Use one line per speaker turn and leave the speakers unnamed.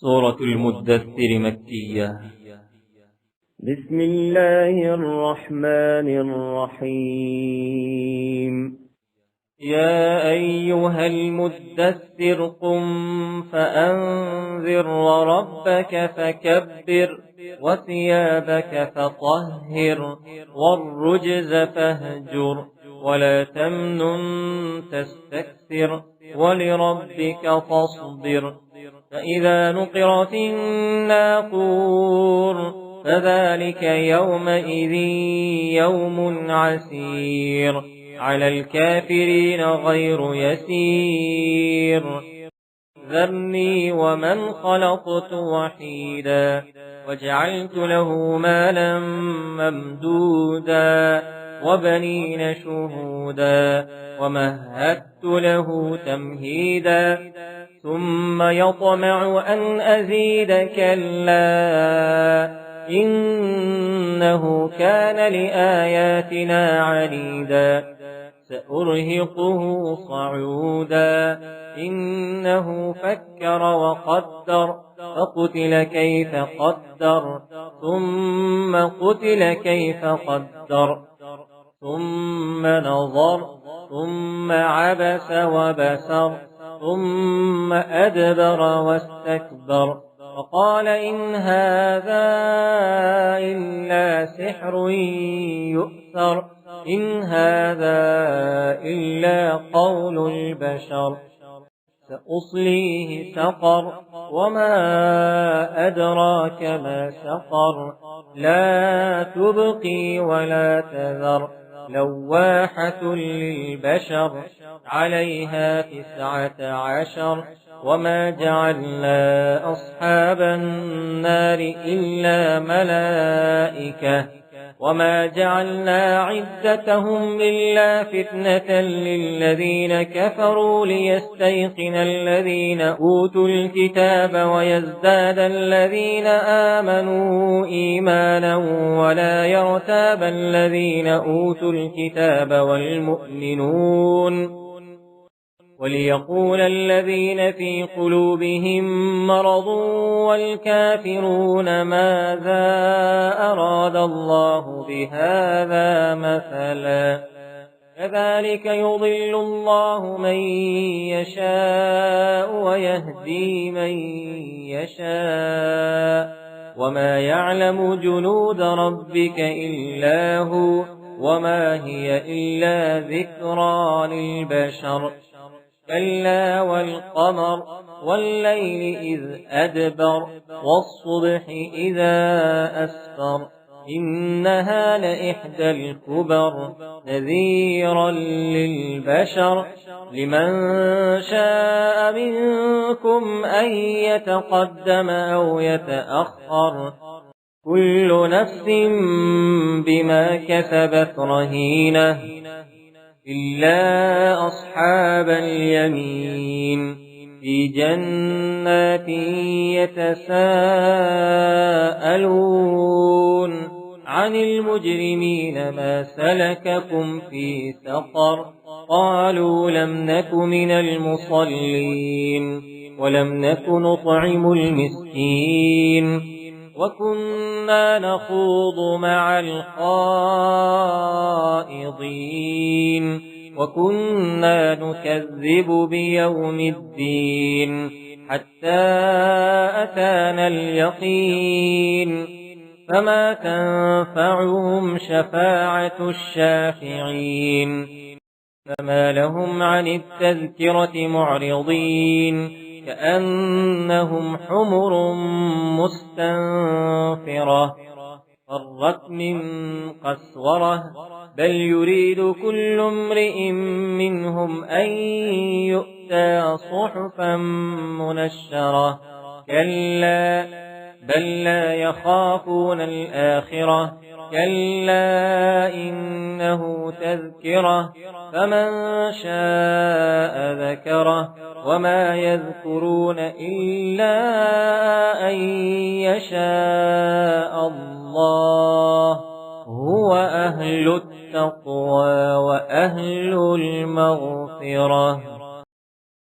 سورة المدثر مكية.
بسم الله الرحمن الرحيم.
يا أيها المدثر قم فأنذر وربك فكبر وثيابك فطهر والرجز فاهجر ولا تمنن تستكثر ولربك فاصبر. فإذا نقر في الناقور فذلك يومئذ يوم عسير على الكافرين غير يسير. ذرني ومن خلقت وحيدا وجعلت له مالا ممدودا وبنين شهودا ومهدت له تمهيدا ثم يطمع أن أزيد كلا إنه كان لآياتنا عنيدا سأرهقه صعودا إنه فكر وقدر فقتل كيف قدر ثم قتل كيف قدر ثم نظر ثم عبس وبسر ثم أدبر واستكبر وقال إن هذا إلا سحر يؤثر إن هذا إلا قول البشر سأصليه سقر وما أدراك ما سقر لا تبقي ولا تذر لواحة للبشر عليها 19 وما جعلنا أصحاب النار إلا ملائكة وما جعلنا عدتهم إلا فتنة للذين كفروا ليستيقن الذين أوتوا الكتاب ويزداد الذين آمنوا إيمانا ولا يرتاب الذين أوتوا الكتاب والمؤمنون وليقول الذين في قلوبهم مرض والكافرون ماذا أراد الله بهذا مثلا كذلك يضل الله من يشاء ويهدي من يشاء وما يعلم جنود ربك إلا هو وما هي إلا ذكرى للبشر كلا والقمر والليل إذ أدبر والصبح إذا أسفر إنها لإحدى الكبر نذيرا للبشر لمن شاء منكم أن يتقدم أو يتأخر كل نفس بما كسبت رهينة إلا أصحاب اليمين في جنات يتساءلون عن المجرمين ما سلككم في سقر قالوا لم نك من المصلين ولم نك نطعم المسكين وكنا نخوض مع الخائضين وكنا نكذب بيوم الدين حتى أتانا اليقين فما تنفعهم شفاعة الشافعين فما لهم عن التذكرة معرضين كأنهم حمر مستنفرة فرت من قسورة بل يريد كل امرئ منهم أن يؤتى صحفا منشرة كلا بل لا يخافون الآخرة كلا إنه تذكرة فمن شاء ذكره وما يذكرون إلا أن يشاء الله هو أهل التقوى وأهل المغفرة.